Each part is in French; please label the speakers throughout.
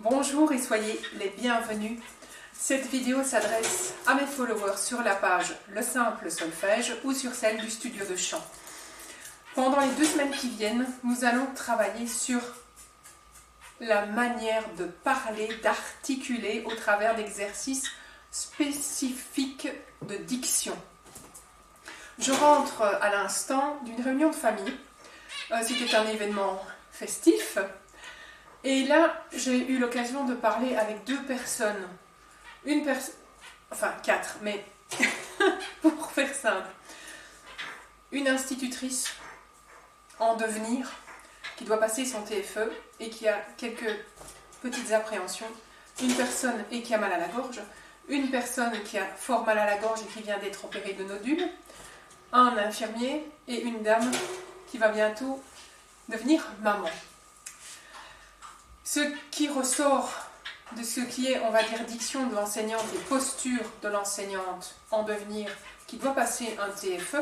Speaker 1: Bonjour et soyez les bienvenus. Cette vidéo s'adresse à mes followers sur la page Le Simple Solfège ou sur celle du studio de chant. Pendant les 2 semaines qui viennent, nous allons travailler sur la manière de parler, d'articuler au travers d'exercices spécifiques de diction. Je rentre à l'instant d'une réunion de famille. C'était un événement festif. Et là, j'ai eu l'occasion de parler avec 2 personnes. Enfin 4, mais pour faire simple. Une institutrice en devenir qui doit passer son TFE et qui a quelques petites appréhensions. Une personne et qui a mal à la gorge. Une personne qui a fort mal à la gorge et qui vient d'être opérée de nodules. Un infirmier et une dame qui va bientôt devenir maman. Ce qui ressort de ce qui est, on va dire, diction de l'enseignante et posture de l'enseignante en devenir qui doit passer un TFE,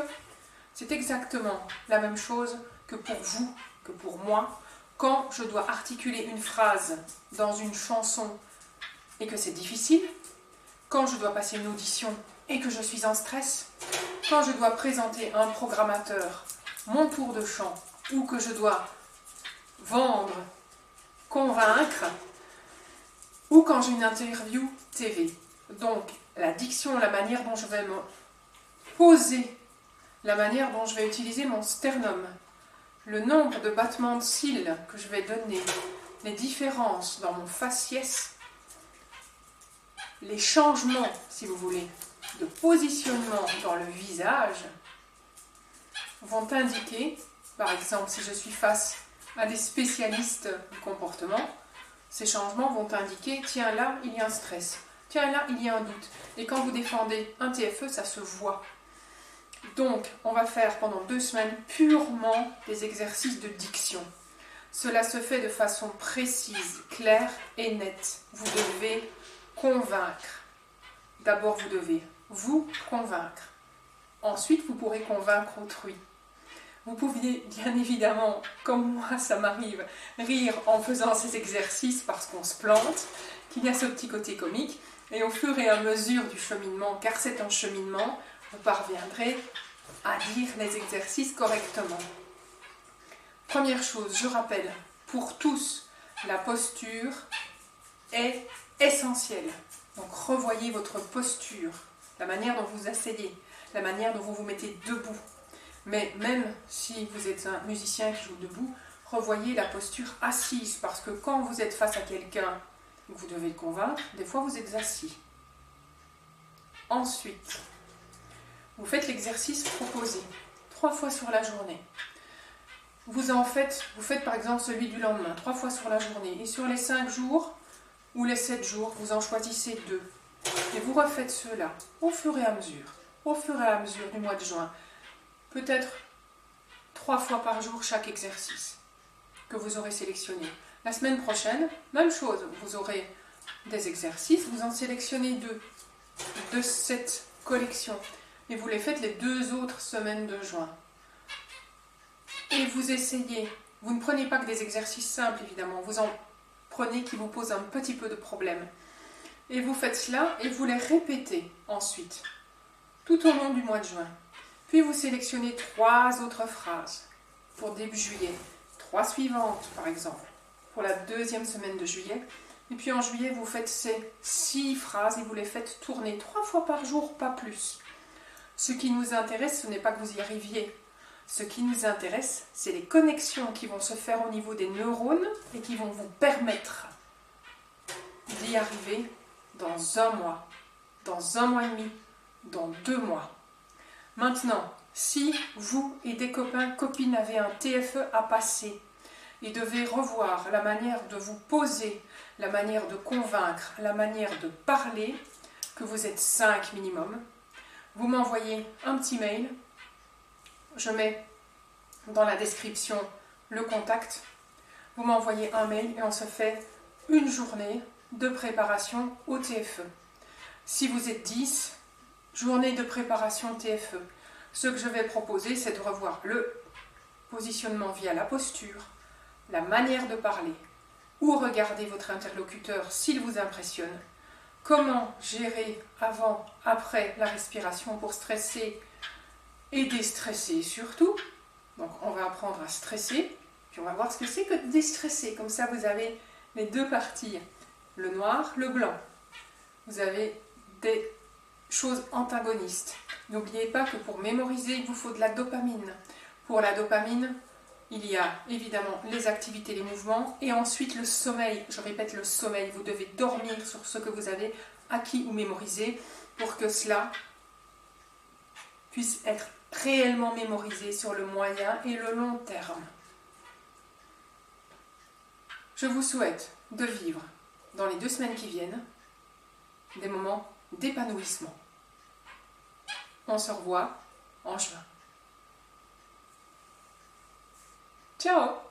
Speaker 1: c'est exactement la même chose que pour vous, que pour moi, quand je dois articuler une phrase dans une chanson et que c'est difficile, quand je dois passer une audition et que je suis en stress, quand je dois présenter à un programmateur mon tour de chant ou que je dois vendre, convaincre, ou quand j'ai une interview TV. Donc, la diction, la manière dont je vais me poser, la manière dont je vais utiliser mon sternum, le nombre de battements de cils que je vais donner, les différences dans mon faciès, les changements, si vous voulez, de positionnement dans le visage, vont indiquer, par exemple, si je suis face à des spécialistes du comportement, ces changements vont indiquer, tiens là, il y a un stress, tiens là, il y a un doute. Et quand vous défendez un TFE, ça se voit. Donc, on va faire pendant 2 semaines purement des exercices de diction. Cela se fait de façon précise, claire et nette. Vous devez convaincre. D'abord, vous devez vous convaincre. Ensuite, vous pourrez convaincre autrui. Vous pouviez bien évidemment, comme moi ça m'arrive, rire en faisant ces exercices parce qu'on se plante, qu'il y a ce petit côté comique, et au fur et à mesure du cheminement, car c'est un cheminement, vous parviendrez à dire les exercices correctement. Première chose, je rappelle, pour tous, la posture est essentielle. Donc revoyez votre posture, la manière dont vous asseyez, la manière dont vous vous mettez debout. Mais même si vous êtes un musicien qui joue debout, revoyez la posture assise, parce que quand vous êtes face à quelqu'un, vous devez le convaincre, des fois vous êtes assis. Ensuite, vous faites l'exercice proposé, 3 fois sur la journée. Vous faites par exemple celui du lendemain, 3 fois sur la journée. Et sur les 5 jours ou les 7 jours, vous en choisissez 2. Et vous refaites cela au fur et à mesure du mois de juin. Peut-être 3 fois par jour chaque exercice que vous aurez sélectionné. La semaine prochaine, même chose, vous aurez des exercices, vous en sélectionnez 2 de cette collection et vous les faites les 2 autres semaines de juin. Et vous essayez, vous ne prenez pas que des exercices simples évidemment, vous en prenez qui vous posent un petit peu de problème. Et vous faites cela et vous les répétez ensuite, tout au long du mois de juin. Puis vous sélectionnez 3 autres phrases pour début juillet, 3 suivantes par exemple, pour la 2e semaine de juillet. Et puis en juillet, vous faites ces 6 phrases et vous les faites tourner 3 fois par jour, pas plus. Ce qui nous intéresse, ce n'est pas que vous y arriviez. Ce qui nous intéresse, c'est les connexions qui vont se faire au niveau des neurones et qui vont vous permettre d'y arriver dans 1 mois, dans 1 mois et demi, dans 2 mois. Maintenant, si vous et des copains, copines avez un TFE à passer et devez revoir la manière de vous poser, la manière de convaincre, la manière de parler, que vous êtes 5 minimum, vous m'envoyez un petit mail, je mets dans la description le contact, vous m'envoyez un mail et on se fait une journée de préparation au TFE. Si vous êtes 10, journée de préparation TFE. Ce que je vais proposer, c'est de revoir le positionnement via la posture, la manière de parler, où regarder votre interlocuteur s'il vous impressionne, comment gérer avant, après la respiration pour stresser et déstresser surtout. Donc on va apprendre à stresser, puis on va voir ce que c'est que de déstresser. Comme ça vous avez les deux parties, le noir, le blanc. Vous avez des choses antagonistes. N'oubliez pas que pour mémoriser, il vous faut de la dopamine. Pour la dopamine, il y a évidemment les activités, les mouvements, et ensuite le sommeil. Je répète, le sommeil. Vous devez dormir sur ce que vous avez acquis ou mémorisé pour que cela puisse être réellement mémorisé sur le moyen et le long terme. Je vous souhaite de vivre dans les 2 semaines qui viennent des moments d'épanouissement. On se revoit en juin. Ciao!